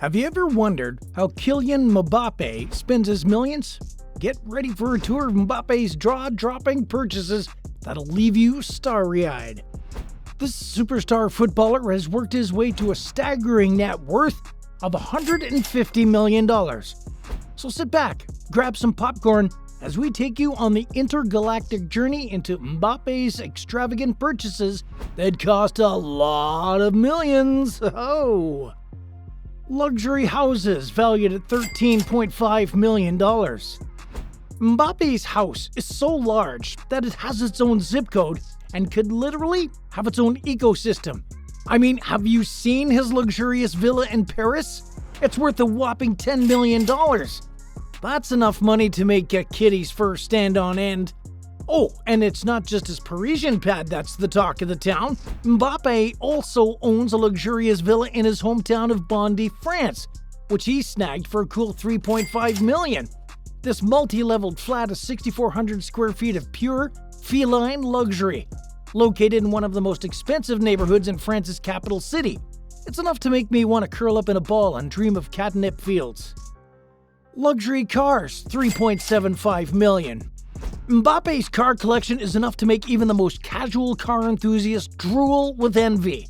Have you ever wondered how Kylian Mbappé spends his millions? Get ready for a tour of Mbappe's jaw-dropping purchases that'll leave you starry-eyed. This superstar footballer has worked his way to a staggering net worth of $150 million. So sit back, grab some popcorn as we take you on the intergalactic journey into Mbappe's extravagant purchases that cost a lot of millions. Oh! Luxury houses valued at $13.5 million. Mbappe's house is so large that it has its own zip code and could literally have its own ecosystem. I mean, have you seen his luxurious villa in Paris? It's worth a whopping $10 million. That's enough money to make a kitty's fur stand on end. Oh, and it's not just his Parisian pad that's the talk of the town. Mbappe also owns a luxurious villa in his hometown of Bondy, France, which he snagged for a cool $3.5 million. This multi-leveled flat is 6,400 square feet of pure, feline luxury, located in one of the most expensive neighborhoods in France's capital city. It's enough to make me want to curl up in a ball and dream of catnip fields. Luxury cars, $3.75 million. Mbappe's car collection is enough to make even the most casual car enthusiast drool with envy.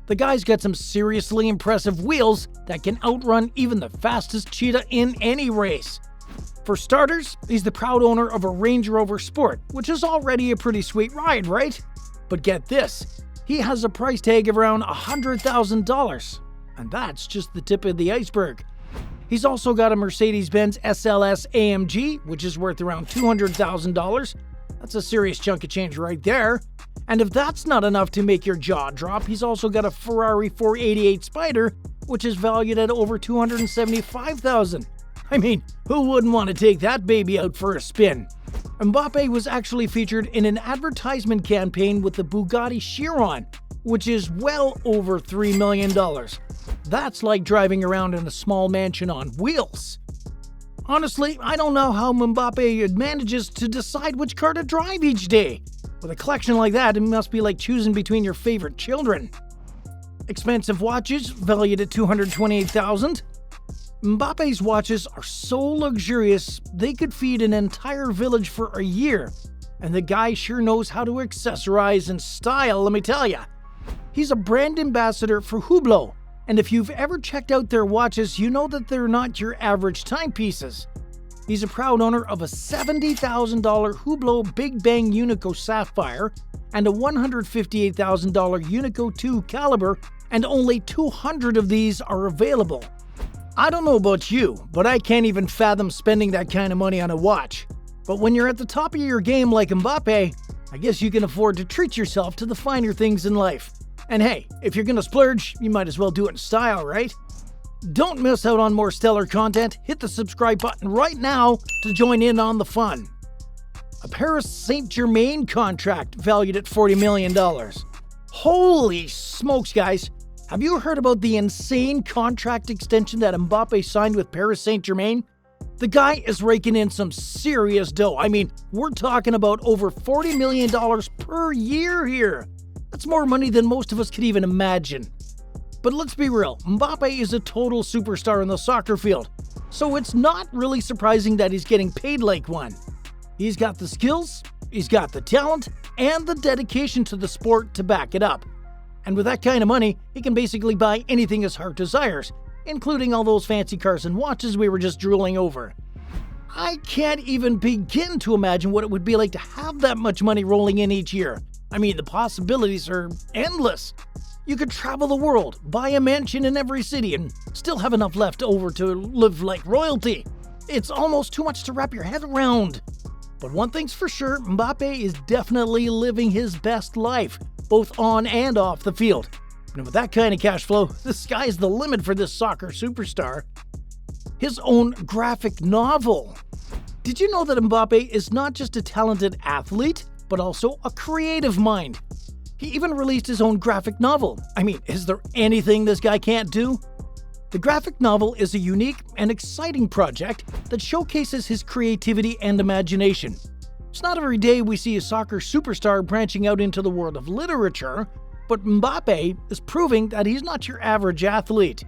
The guy's got some seriously impressive wheels that can outrun even the fastest cheetah in any race. For starters, he's the proud owner of a Range Rover Sport, which is already a pretty sweet ride, right? But get this, he has a price tag of around $100,000, and that's just the tip of the iceberg. He's also got a Mercedes-Benz SLS AMG, which is worth around $200,000. That's a serious chunk of change right there. And if that's not enough to make your jaw drop, he's also got a Ferrari 488 Spider, which is valued at over $275,000. I mean, who wouldn't want to take that baby out for a spin? Mbappe was actually featured in an advertisement campaign with the Bugatti Chiron, which is well over $3 million. That's like driving around in a small mansion on wheels. Honestly, I don't know how Mbappe manages to decide which car to drive each day. With a collection like that, it must be like choosing between your favorite children. Expensive watches valued at $228,000. Mbappe's watches are so luxurious, they could feed an entire village for a year. And the guy sure knows how to accessorize and style, let me tell ya. He's a brand ambassador for Hublot. And if you've ever checked out their watches, you know that they're not your average timepieces. He's a proud owner of a $70,000 Hublot Big Bang Unico Sapphire and a $158,000 Unico 2 Caliber, and only 200 of these are available. I don't know about you, but I can't even fathom spending that kind of money on a watch. But when you're at the top of your game like Mbappe, I guess you can afford to treat yourself to the finer things in life. And hey, if you're gonna splurge, you might as well do it in style, right? Don't miss out on more stellar content. Hit the subscribe button right now to join in on the fun. A Paris Saint-Germain contract valued at $40 million. Holy smokes, guys. Have you heard about the insane contract extension that Mbappe signed with Paris Saint-Germain? The guy is raking in some serious dough. I mean, we're talking about over $40 million per year here. That's more money than most of us could even imagine. But let's be real, Mbappe is a total superstar in the soccer field, so it's not really surprising that he's getting paid like one. He's got the skills, he's got the talent, and the dedication to the sport to back it up. And with that kind of money, he can basically buy anything his heart desires, including all those fancy cars and watches we were just drooling over. I can't even begin to imagine what it would be like to have that much money rolling in each year. I mean, the possibilities are endless. You could travel the world, buy a mansion in every city, and still have enough left over to live like royalty. It's almost too much to wrap your head around. But one thing's for sure, Mbappe is definitely living his best life, both on and off the field. And with that kind of cash flow, the sky's the limit for this soccer superstar. His own graphic novel. Did you know that Mbappe is not just a talented athlete, but also a creative mind? He even released his own graphic novel. I mean, is there anything this guy can't do? The graphic novel is a unique and exciting project that showcases his creativity and imagination. It's not every day we see a soccer superstar branching out into the world of literature, but Mbappe is proving that he's not your average athlete.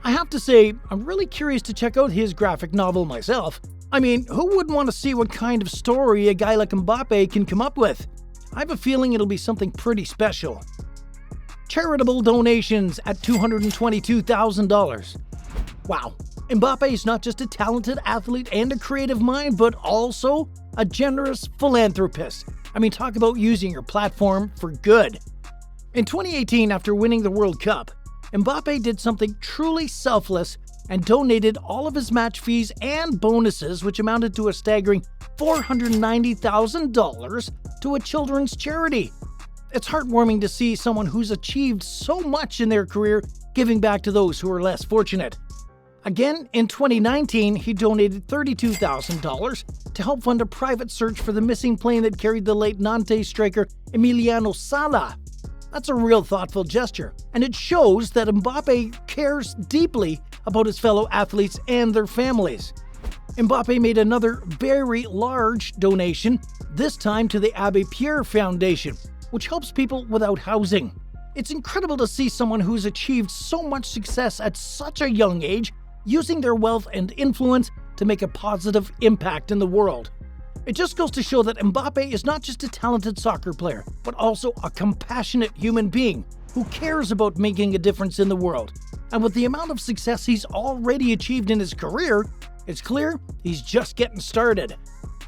I have to say, I'm really curious to check out his graphic novel myself. I mean, who wouldn't want to see what kind of story a guy like Mbappe can come up with? I have a feeling it'll be something pretty special. Charitable donations at $222,000. Wow, Mbappe is not just a talented athlete and a creative mind, but also a generous philanthropist. I mean, talk about using your platform for good. In 2018, after winning the World Cup, Mbappe did something truly selfless and donated all of his match fees and bonuses, which amounted to a staggering $490,000, to a children's charity. It's heartwarming to see someone who's achieved so much in their career giving back to those who are less fortunate. Again, in 2019, he donated $32,000 to help fund a private search for the missing plane that carried the late Nantes striker Emiliano Sala. That's a real thoughtful gesture, and it shows that Mbappe cares deeply about his fellow athletes and their families. Mbappe made another very large donation, this time to the Abbé Pierre Foundation, which helps people without housing. It's incredible to see someone who's achieved so much success at such a young age using their wealth and influence to make a positive impact in the world. It just goes to show that Mbappe is not just a talented soccer player, but also a compassionate human being who cares about making a difference in the world. And with the amount of success he's already achieved in his career, it's clear he's just getting started.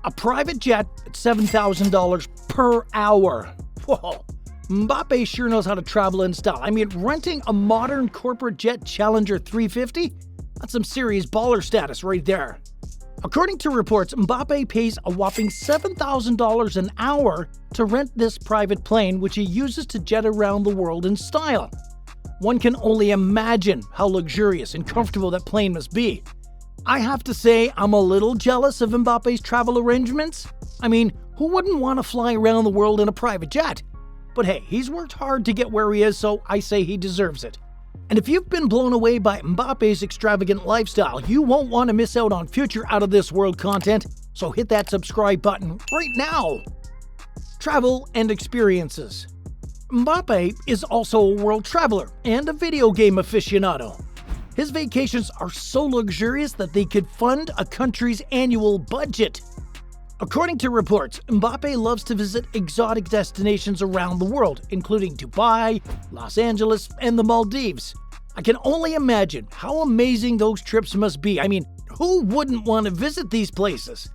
A private jet at $7,000 per hour. Whoa, Mbappe sure knows how to travel in style. I mean, renting a modern corporate jet Challenger 350? That's some serious baller status right there. According to reports, Mbappe pays a whopping $7,000 an hour to rent this private plane, which he uses to jet around the world in style. One can only imagine how luxurious and comfortable that plane must be. I have to say, I'm a little jealous of Mbappe's travel arrangements. I mean, who wouldn't want to fly around the world in a private jet? But hey, he's worked hard to get where he is, so I say he deserves it. And if you've been blown away by Mbappe's extravagant lifestyle, you won't want to miss out on future out-of-this-world content, so hit that subscribe button right now. Travel and experiences. Mbappe is also a world traveler and a video game aficionado. His vacations are so luxurious that they could fund a country's annual budget. According to reports, Mbappe loves to visit exotic destinations around the world, including Dubai, Los Angeles, and the Maldives. I can only imagine how amazing those trips must be. I mean, who wouldn't want to visit these places?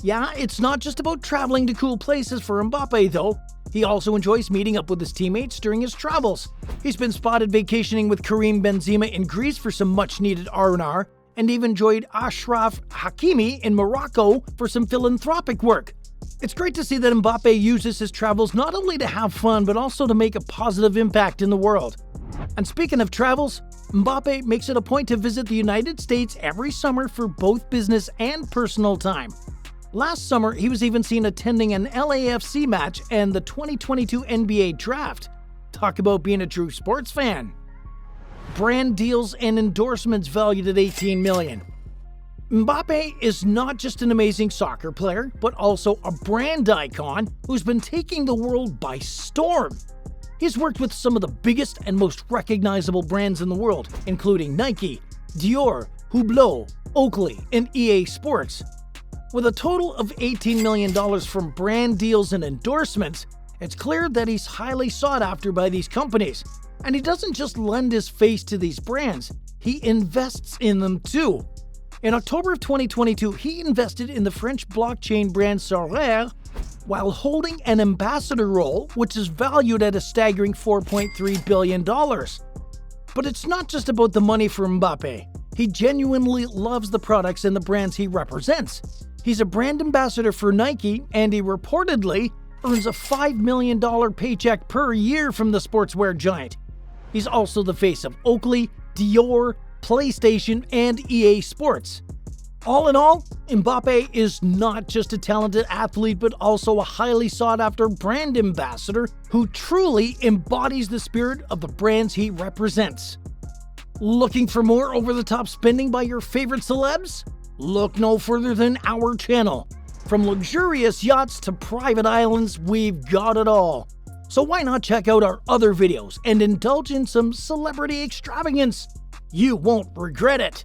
Yeah, it's not just about traveling to cool places for Mbappe, though. He also enjoys meeting up with his teammates during his travels. He's been spotted vacationing with Karim Benzema in Greece for some much-needed R&R, and even enjoyed Ashraf Hakimi in Morocco for some philanthropic work. It's great to see that Mbappe uses his travels not only to have fun, but also to make a positive impact in the world. And speaking of travels, Mbappe makes it a point to visit the United States every summer for both business and personal time. Last summer, he was even seen attending an LAFC match and the 2022 NBA Draft. Talk about being a true sports fan. Brand deals and endorsements valued at $18 million. Mbappe is not just an amazing soccer player, but also a brand icon who's been taking the world by storm. He's worked with some of the biggest and most recognizable brands in the world, including Nike, Dior, Hublot, Oakley, and EA Sports. With a total of $18 million from brand deals and endorsements, it's clear that he's highly sought after by these companies. And he doesn't just lend his face to these brands, he invests in them too. In October of 2022, he invested in the French blockchain brand Sorare while holding an ambassador role, which is valued at a staggering $4.3 billion. But it's not just about the money for Mbappe. He genuinely loves the products and the brands he represents. He's a brand ambassador for Nike, and he reportedly earns a $5 million paycheck per year from the sportswear giant. He's also the face of Oakley, Dior, PlayStation, and EA Sports. All in all, Mbappe is not just a talented athlete, but also a highly sought-after brand ambassador who truly embodies the spirit of the brands he represents. Looking for more over-the-top spending by your favorite celebs? Look no further than our channel. From luxurious yachts to private islands, we've got it all. So why not check out our other videos and indulge in some celebrity extravagance? You won't regret it.